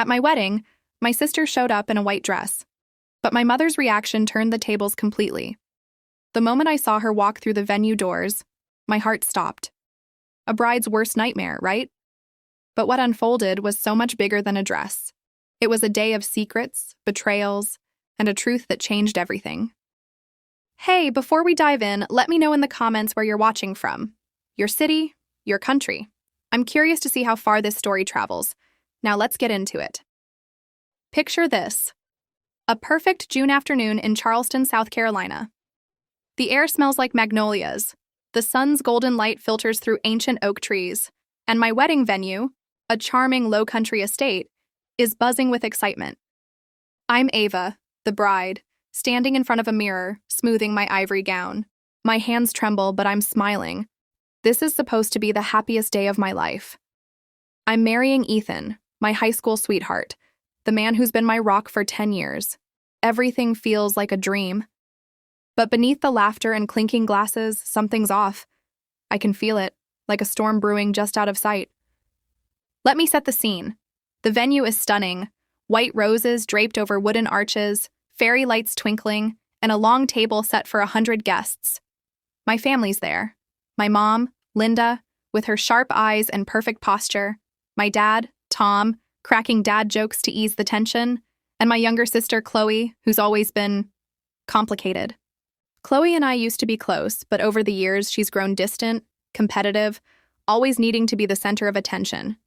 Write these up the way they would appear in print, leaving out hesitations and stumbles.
At my wedding, my sister showed up in a white dress, but my mother's reaction turned the tables completely. The moment I saw her walk through the venue doors, my heart stopped. A bride's worst nightmare, right? But what unfolded was so much bigger than a dress. It was a day of secrets, betrayals, and a truth that changed everything. Hey, before we dive in, let me know in the comments where you're watching from. Your city, your country. I'm curious to see how far this story travels. Now let's get into it. Picture this. A perfect June afternoon in Charleston, South Carolina. The air smells like magnolias. The sun's golden light filters through ancient oak trees. And my wedding venue, a charming low-country estate, is buzzing with excitement. I'm Ava, the bride, standing in front of a mirror, smoothing my ivory gown. My hands tremble, but I'm smiling. This is supposed to be the happiest day of my life. I'm marrying Ethan, my high school sweetheart, the man who's been my rock for 10 years. Everything feels like a dream. But beneath the laughter and clinking glasses, something's off. I can feel it, like a storm brewing just out of sight. Let me set the scene. The venue is stunning. White roses draped over wooden arches, fairy lights twinkling, and a long table set for 100 guests. My family's there. My mom, Linda, with her sharp eyes and perfect posture. My dad, Tom, cracking dad jokes to ease the tension. And my younger sister, Chloe, who's always been complicated. Chloe and I used to be close, but over the years she's grown distant, competitive, always needing to be the center of attention.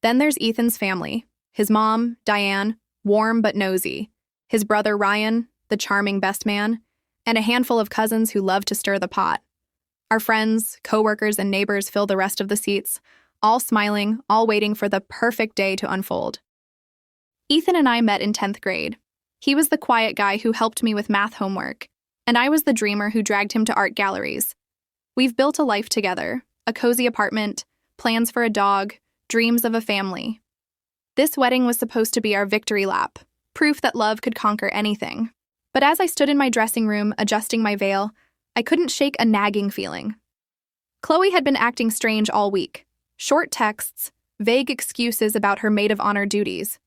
Then there's Ethan's family. His mom, Diane, warm but nosy. His brother, Ryan, the charming best man. And a handful of cousins who love to stir the pot. Our friends, coworkers, and neighbors fill the rest of the seats, all smiling, all waiting for the perfect day to unfold. Ethan and I met in 10th grade. He was the quiet guy who helped me with math homework, and I was the dreamer who dragged him to art galleries. We've built a life together, a cozy apartment, plans for a dog, dreams of a family. This wedding was supposed to be our victory lap, proof that love could conquer anything. But as I stood in my dressing room, adjusting my veil, I couldn't shake a nagging feeling. Chloe had been acting strange all week. Short texts, vague excuses about her maid of honor duties.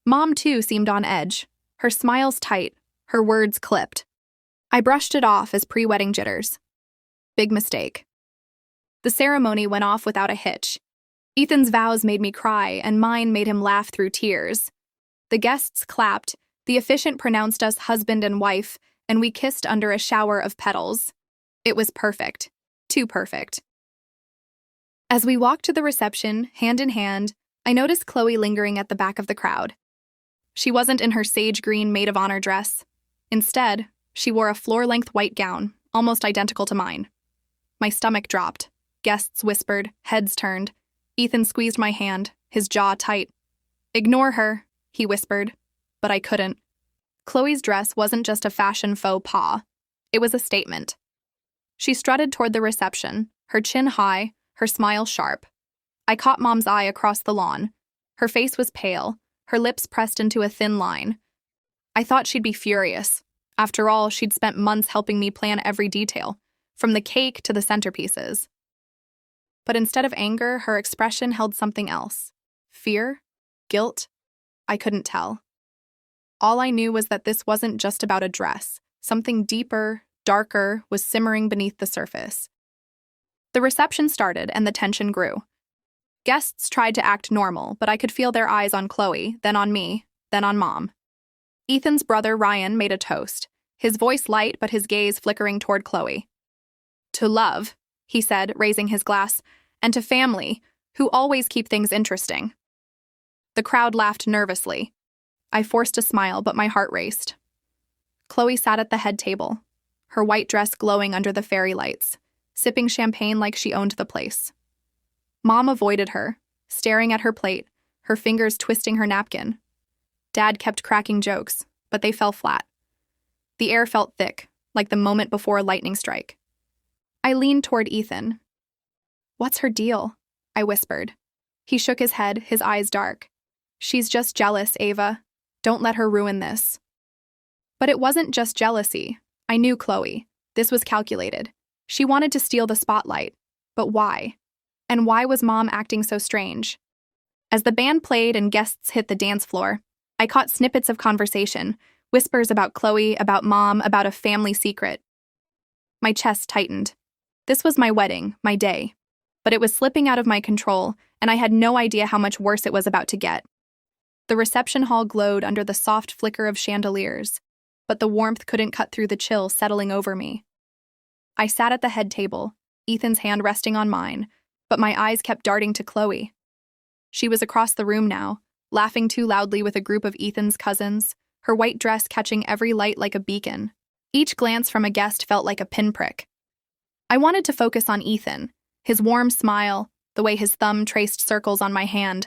Mom, too, seemed on edge. Her smiles tight, her words clipped. I brushed it off as pre-wedding jitters. Big mistake. The ceremony went off without a hitch. Ethan's vows made me cry, and mine made him laugh through tears. The guests clapped, the officiant pronounced us husband and wife, and we kissed under a shower of petals. It was perfect. Too perfect. As we walked to the reception, hand in hand, I noticed Chloe lingering at the back of the crowd. She wasn't in her sage green maid of honor dress. Instead, she wore a floor-length white gown, almost identical to mine. My stomach dropped. Guests whispered, heads turned. Ethan squeezed my hand, his jaw tight. "Ignore her," he whispered, but I couldn't. Chloe's dress wasn't just a fashion faux pas. It was a statement. She strutted toward the reception, her chin high, her smile sharp. I caught Mom's eye across the lawn. Her face was pale, her lips pressed into a thin line. I thought she'd be furious. After all, she'd spent months helping me plan every detail, from the cake to the centerpieces. But instead of anger, her expression held something else. Fear? Guilt? I couldn't tell. All I knew was that this wasn't just about a dress. Something deeper, darker, was simmering beneath the surface. The reception started and the tension grew. Guests tried to act normal, but I could feel their eyes on Chloe, then on me, then on Mom. Ethan's brother, Ryan, made a toast, his voice light but his gaze flickering toward Chloe. "To love," he said, raising his glass, "and to family, who always keep things interesting." The crowd laughed nervously. I forced a smile, but my heart raced. Chloe sat at the head table, her white dress glowing under the fairy lights, sipping champagne like she owned the place. Mom avoided her, staring at her plate, her fingers twisting her napkin. Dad kept cracking jokes, but they fell flat. The air felt thick, like the moment before a lightning strike. I leaned toward Ethan. "What's her deal?" I whispered. He shook his head, his eyes dark. "She's just jealous, Ava. Don't let her ruin this." But it wasn't just jealousy. I knew Chloe. This was calculated. She wanted to steal the spotlight. But why? And why was Mom acting so strange? As the band played and guests hit the dance floor, I caught snippets of conversation, whispers about Chloe, about Mom, about a family secret. My chest tightened. This was my wedding, my day. But it was slipping out of my control, and I had no idea how much worse it was about to get. The reception hall glowed under the soft flicker of chandeliers, but the warmth couldn't cut through the chill settling over me. I sat at the head table, Ethan's hand resting on mine, but my eyes kept darting to Chloe. She was across the room now, laughing too loudly with a group of Ethan's cousins, her white dress catching every light like a beacon. Each glance from a guest felt like a pinprick. I wanted to focus on Ethan, his warm smile, the way his thumb traced circles on my hand.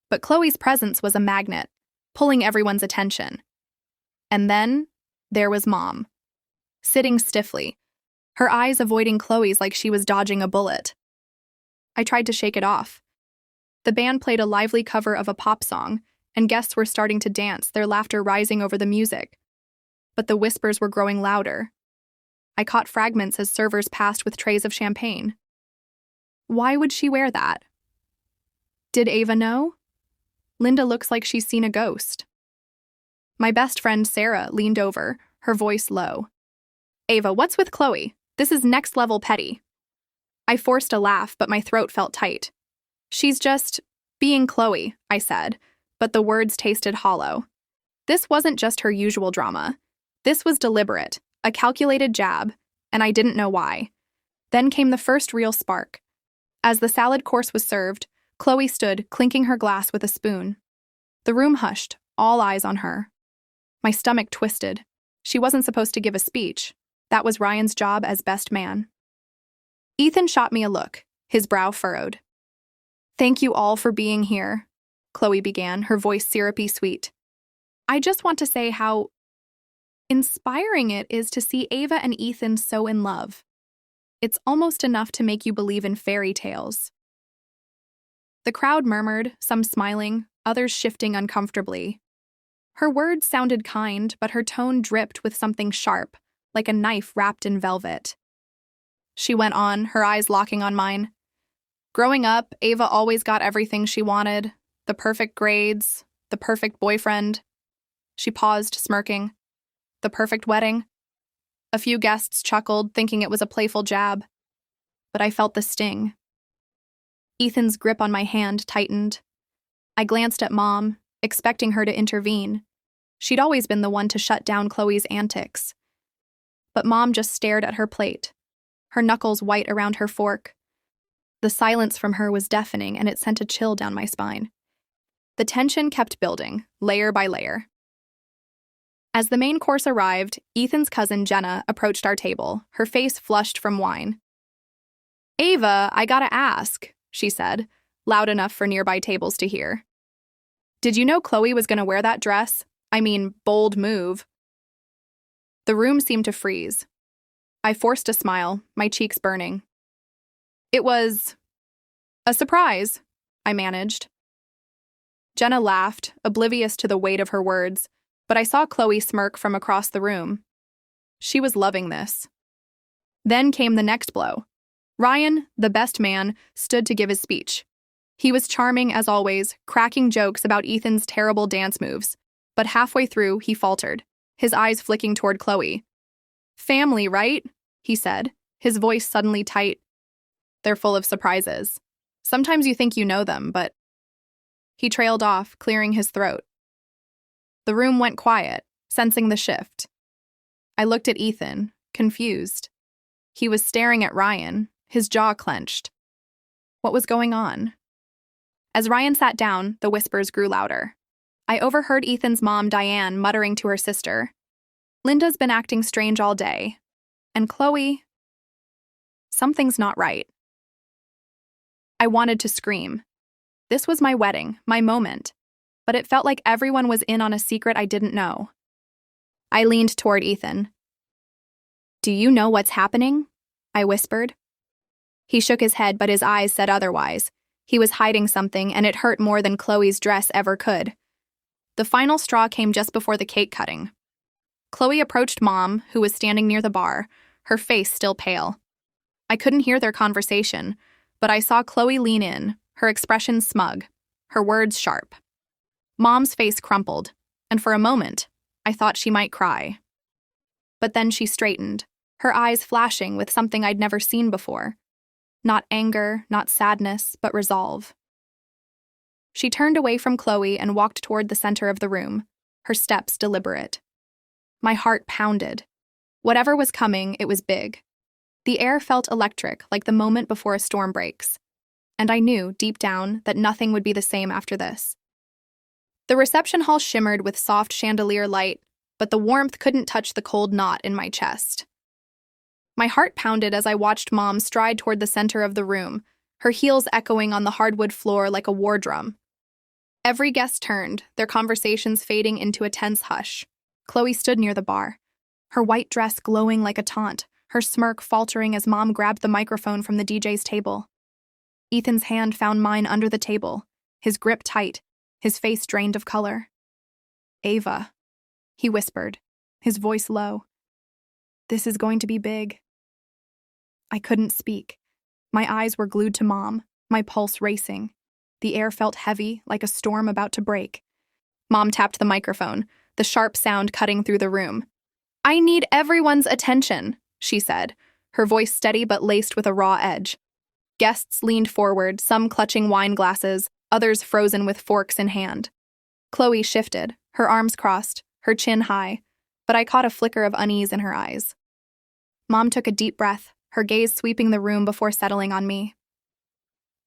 But Chloe's presence was a magnet, pulling everyone's attention. And then, there was Mom. Sitting stiffly, her eyes avoiding Chloe's like she was dodging a bullet. I tried to shake it off. The band played a lively cover of a pop song, and guests were starting to dance, their laughter rising over the music. But the whispers were growing louder. I caught fragments as servers passed with trays of champagne. Why would she wear that? Did Ava know? Linda looks like she's seen a ghost. My best friend Sarah leaned over, her voice low. Ava, what's with Chloe? This is next level petty. I forced a laugh, but my throat felt tight. She's just being Chloe, I said, but the words tasted hollow. This wasn't just her usual drama. This was deliberate, a calculated jab, and I didn't know why. Then came the first real spark. As the salad course was served, Chloe stood, clinking her glass with a spoon. The room hushed, all eyes on her. My stomach twisted. She wasn't supposed to give a speech. That was Ryan's job as best man. Ethan shot me a look, his brow furrowed. Thank you all for being here, Chloe began, her voice syrupy sweet. I just want to say how inspiring it is to see Ava and Ethan so in love. It's almost enough to make you believe in fairy tales. The crowd murmured, some smiling, others shifting uncomfortably. Her words sounded kind, but her tone dripped with something sharp, like a knife wrapped in velvet. She went on, her eyes locking on mine. Growing up, Ava always got everything she wanted, the perfect grades, the perfect boyfriend. She paused, smirking. The perfect wedding. A few guests chuckled, thinking it was a playful jab. But I felt the sting. Ethan's grip on my hand tightened. I glanced at Mom, expecting her to intervene. She'd always been the one to shut down Chloe's antics. But Mom just stared at her plate, her knuckles white around her fork. The silence from her was deafening, and it sent a chill down my spine. The tension kept building, layer by layer. As the main course arrived, Ethan's cousin Jenna approached our table, her face flushed from wine. Ava, I gotta ask, she said, loud enough for nearby tables to hear. Did you know Chloe was gonna wear that dress? I mean, bold move. The room seemed to freeze. I forced a smile, my cheeks burning. It was a surprise, I managed. Jenna laughed, oblivious to the weight of her words, but I saw Chloe smirk from across the room. She was loving this. Then came the next blow. Ryan, the best man, stood to give his speech. He was charming as always, cracking jokes about Ethan's terrible dance moves, but halfway through, he faltered, his eyes flicking toward Chloe. Family, right? He said, his voice suddenly tight. They're full of surprises. Sometimes you think you know them, but... He trailed off, clearing his throat. The room went quiet, sensing the shift. I looked at Ethan, confused. He was staring at Ryan, his jaw clenched. What was going on? As Ryan sat down, the whispers grew louder. I overheard Ethan's mom, Diane, muttering to her sister. Linda's been acting strange all day. And Chloe... Something's not right. I wanted to scream. This was my wedding, my moment, but it felt like everyone was in on a secret I didn't know. I leaned toward Ethan. Do you know what's happening? I whispered. He shook his head, but his eyes said otherwise. He was hiding something, and it hurt more than Chloe's dress ever could. The final straw came just before the cake cutting. Chloe approached Mom, who was standing near the bar, her face still pale. I couldn't hear their conversation, but I saw Chloe lean in, her expression smug. her words sharp. Mom's face crumpled, and for a moment, I thought she might cry. But then she straightened, her eyes flashing with something I'd never seen before. Not anger, not sadness, but resolve. She turned away from Chloe and walked toward the center of the room, her steps deliberate. My heart pounded. Whatever was coming, it was big. The air felt electric, like the moment before a storm breaks. And I knew, deep down, that nothing would be the same after this. The reception hall shimmered with soft chandelier light, but the warmth couldn't touch the cold knot in my chest. My heart pounded as I watched Mom stride toward the center of the room, her heels echoing on the hardwood floor like a war drum. Every guest turned, their conversations fading into a tense hush. Chloe stood near the bar, her white dress glowing like a taunt, her smirk faltering as Mom grabbed the microphone from the DJ's table. Ethan's hand found mine under the table, his grip tight, his face drained of color. "Ava," he whispered, his voice low. "This is going to be big." I couldn't speak. My eyes were glued to Mom, my pulse racing. The air felt heavy, like a storm about to break. Mom tapped the microphone, the sharp sound cutting through the room. "I need everyone's attention," she said, her voice steady but laced with a raw edge. Guests leaned forward, some clutching wine glasses, others frozen with forks in hand. Chloe shifted, her arms crossed, her chin high, but I caught a flicker of unease in her eyes. Mom took a deep breath, her gaze sweeping the room before settling on me.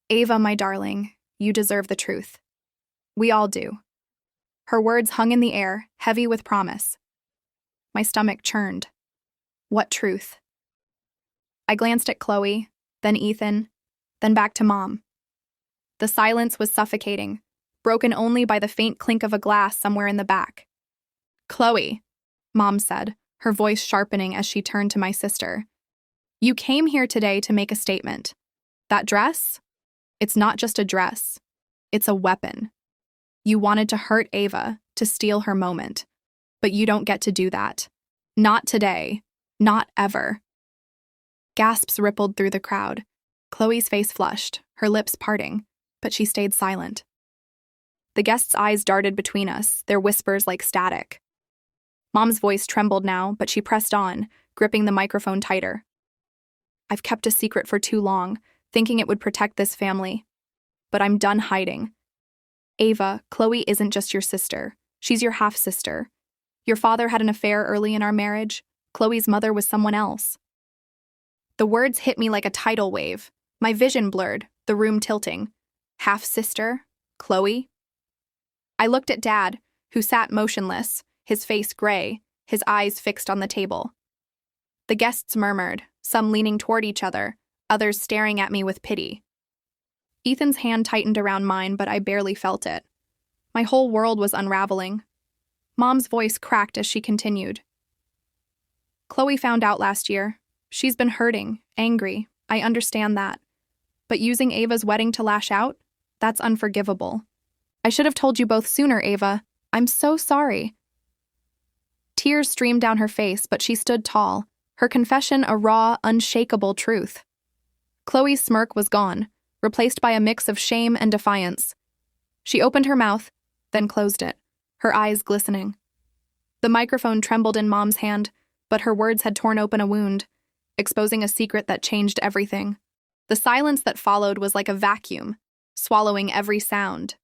"Ava, my darling, you deserve the truth. We all do." Her words hung in the air, heavy with promise. My stomach churned. What truth? I glanced at Chloe, then Ethan, then back to Mom. The silence was suffocating, broken only by the faint clink of a glass somewhere in the back. "Chloe," Mom said, her voice sharpening as she turned to my sister. "You came here today to make a statement. That dress? It's not just a dress. It's a weapon. You wanted to hurt Ava, to steal her moment. But you don't get to do that. Not today. Not ever." Gasps rippled through the crowd. Chloe's face flushed, her lips parting, but she stayed silent. The guests' eyes darted between us, their whispers like static. Mom's voice trembled now, but she pressed on, gripping the microphone tighter. "I've kept a secret for too long, thinking it would protect this family. But I'm done hiding. Ava, Chloe isn't just your sister. She's your half-sister. Your father had an affair early in our marriage. Chloe's mother was someone else." The words hit me like a tidal wave. My vision blurred, the room tilting. Half-sister? Chloe? I looked at Dad, who sat motionless, his face gray, his eyes fixed on the table. The guests murmured, some leaning toward each other, others staring at me with pity. Ethan's hand tightened around mine, but I barely felt it. My whole world was unraveling. Mom's voice cracked as she continued. "Chloe found out last year. She's been hurting, angry. I understand that. But using Ava's wedding to lash out? That's unforgivable. I should have told you both sooner, Ava. I'm so sorry." Tears streamed down her face, but she stood tall, her confession a raw, unshakable truth. Chloe's smirk was gone, replaced by a mix of shame and defiance. She opened her mouth, then closed it, her eyes glistening. The microphone trembled in Mom's hand, but her words had torn open a wound, exposing a secret that changed everything. The silence that followed was like a vacuum, swallowing every sound.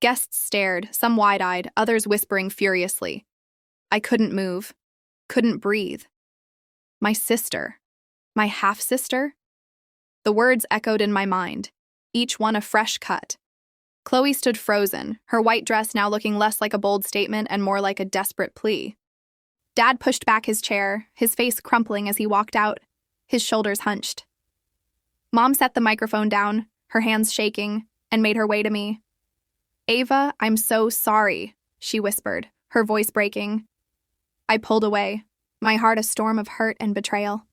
Guests stared, some wide-eyed, others whispering furiously. I couldn't move, couldn't breathe. My sister, my half-sister? The words echoed in my mind, each one a fresh cut. Chloe stood frozen, her white dress now looking less like a bold statement and more like a desperate plea. Dad pushed back his chair, his face crumpling as he walked out, his shoulders hunched. Mom set the microphone down, her hands shaking, and made her way to me. "Ava, I'm so sorry," she whispered, her voice breaking. I pulled away, my heart a storm of hurt and betrayal.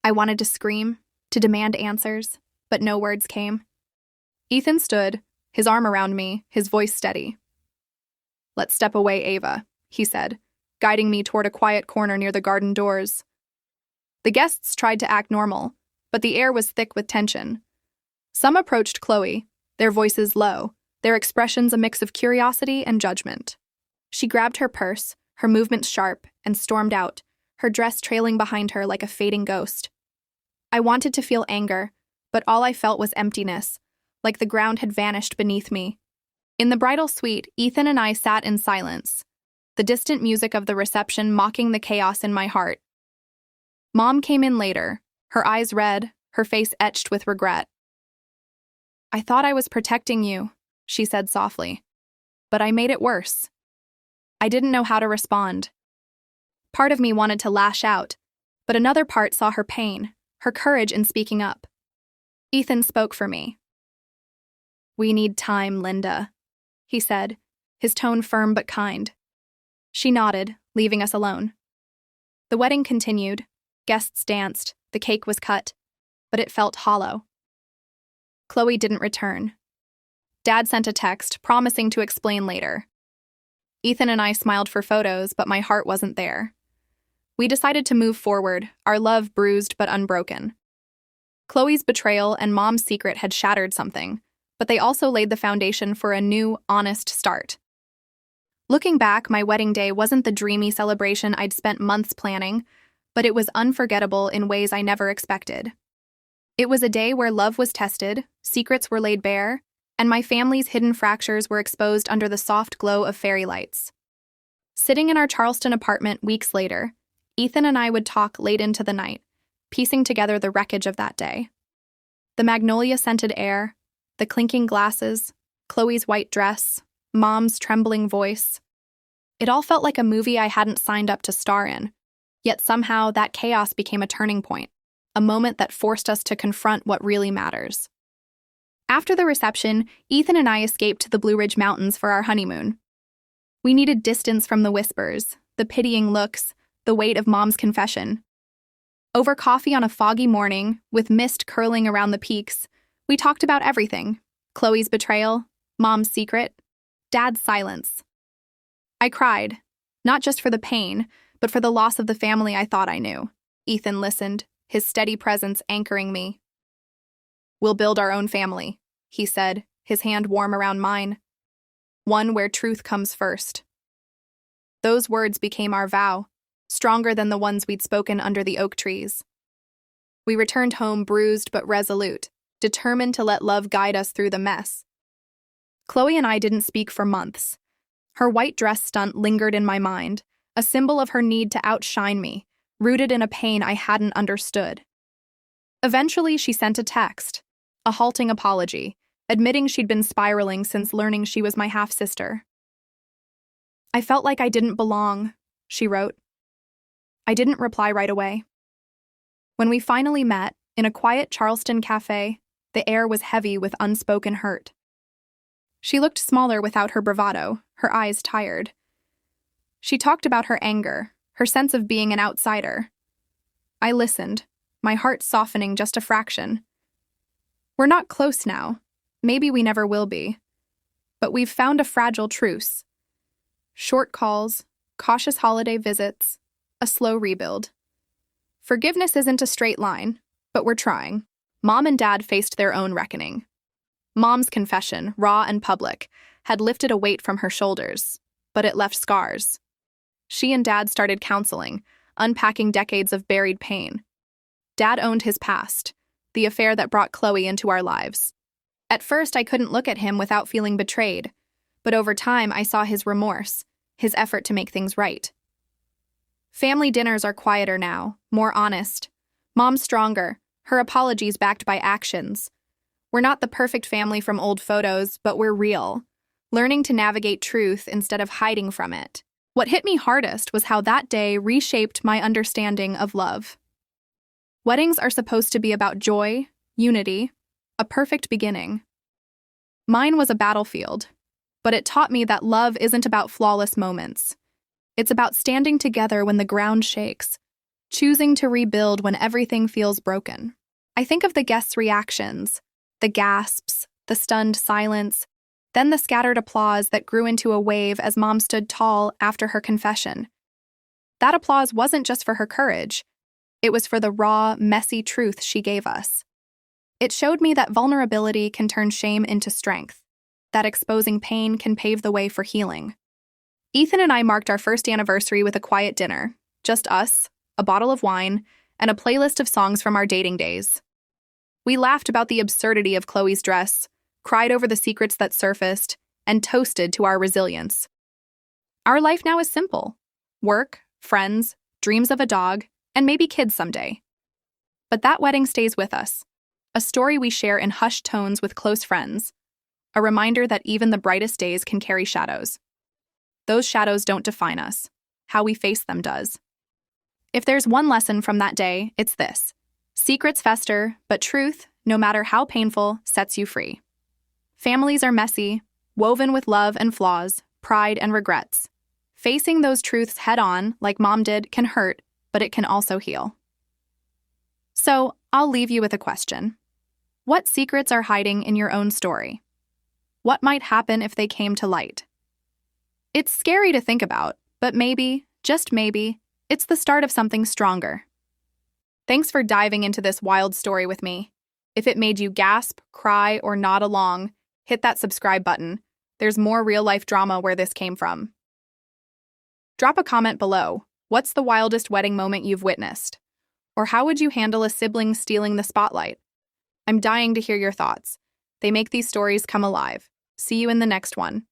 I wanted to scream, to demand answers, but no words came. Ethan stood, his arm around me, his voice steady. "Let's step away, Ava," he said, guiding me toward a quiet corner near the garden doors. The guests tried to act normal, but the air was thick with tension. Some approached Chloe, their voices low, their expressions a mix of curiosity and judgment. She grabbed her purse, her movements sharp, and stormed out, her dress trailing behind her like a fading ghost. I wanted to feel anger, but all I felt was emptiness, like the ground had vanished beneath me. In the bridal suite, Ethan and I sat in silence, the distant music of the reception mocking the chaos in my heart. Mom came in later, her eyes red, her face etched with regret. "I thought I was protecting you," she said softly, "but I made it worse." I didn't know how to respond. Part of me wanted to lash out, but another part saw her pain, her courage in speaking up. Ethan spoke for me. "We need time, Linda," he said, his tone firm but kind. She nodded, leaving us alone. The wedding continued, guests danced, the cake was cut, but it felt hollow. Chloe didn't return. Dad sent a text, promising to explain later. Ethan and I smiled for photos, but my heart wasn't there. We decided to move forward, our love bruised but unbroken. Chloe's betrayal and Mom's secret had shattered something, but they also laid the foundation for a new, honest start. Looking back, my wedding day wasn't the dreamy celebration I'd spent months planning, but it was unforgettable in ways I never expected. It was a day where love was tested, secrets were laid bare, and my family's hidden fractures were exposed under the soft glow of fairy lights. Sitting in our Charleston apartment weeks later, Ethan and I would talk late into the night, piecing together the wreckage of that day. The magnolia-scented air, the clinking glasses, Chloe's white dress, Mom's trembling voice. It all felt like a movie I hadn't signed up to star in, yet somehow that chaos became a turning point, a moment that forced us to confront what really matters. After the reception, Ethan and I escaped to the Blue Ridge Mountains for our honeymoon. We needed distance from the whispers, the pitying looks, the weight of Mom's confession. Over coffee on a foggy morning, with mist curling around the peaks, we talked about everything: Chloe's betrayal, Mom's secret, Dad's silence. I cried, not just for the pain, but for the loss of the family I thought I knew. Ethan listened, his steady presence anchoring me. "We'll build our own family," he said, his hand warm around mine. "One where truth comes first." Those words became our vow, stronger than the ones we'd spoken under the oak trees. We returned home bruised but resolute, determined to let love guide us through the mess. Chloe and I didn't speak for months. Her white dress stunt lingered in my mind, a symbol of her need to outshine me, rooted in a pain I hadn't understood. Eventually, she sent a text, a halting apology, admitting she'd been spiraling since learning she was my half-sister. "I felt like I didn't belong," she wrote. I didn't reply right away. When we finally met, in a quiet Charleston cafe, the air was heavy with unspoken hurt. She looked smaller without her bravado, her eyes tired. She talked about her anger, her sense of being an outsider. I listened, my heart softening just a fraction. "We're not close now. Maybe we never will be. But we've found a fragile truce. Short calls, cautious holiday visits, a slow rebuild. Forgiveness isn't a straight line, but we're trying." Mom and Dad faced their own reckoning. Mom's confession, raw and public, had lifted a weight from her shoulders, but it left scars. She and Dad started counseling, unpacking decades of buried pain. Dad owned his past, the affair that brought Chloe into our lives. At first, I couldn't look at him without feeling betrayed, but over time I saw his remorse, his effort to make things right. Family dinners are quieter now, more honest. Mom's stronger, her apologies backed by actions. We're not the perfect family from old photos, but we're real, learning to navigate truth instead of hiding from it. What hit me hardest was how that day reshaped my understanding of love. Weddings are supposed to be about joy, unity, a perfect beginning. Mine was a battlefield, but it taught me that love isn't about flawless moments. It's about standing together when the ground shakes, choosing to rebuild when everything feels broken. I think of the guests' reactions, the gasps, the stunned silence, then the scattered applause that grew into a wave as Mom stood tall after her confession. That applause wasn't just for her courage. It was for the raw, messy truth she gave us. It showed me that vulnerability can turn shame into strength. that exposing pain can pave the way for healing. Ethan and I marked our first anniversary with a quiet dinner, just us, a bottle of wine, and a playlist of songs from our dating days. We laughed about the absurdity of Chloe's dress, cried over the secrets that surfaced, and toasted to our resilience. Our life now is simple: work, friends, dreams of a dog, and maybe kids someday. But that wedding stays with us, a story we share in hushed tones with close friends, a reminder that even the brightest days can carry shadows. Those shadows don't define us. How we face them does. If there's one lesson from that day, it's this: secrets fester, but truth, no matter how painful, sets you free. Families are messy, woven with love and flaws, pride and regrets. Facing those truths head-on, like Mom did, can hurt, but it can also heal. So, I'll leave you with a question. What secrets are hiding in your own story? What might happen if they came to light? It's scary to think about, but maybe, just maybe, it's the start of something stronger. Thanks for diving into this wild story with me. If it made you gasp, cry, or nod along, hit that subscribe button. There's more real-life drama where this came from. Drop a comment below. What's the wildest wedding moment you've witnessed? Or how would you handle a sibling stealing the spotlight? I'm dying to hear your thoughts. They make these stories come alive. See you in the next one.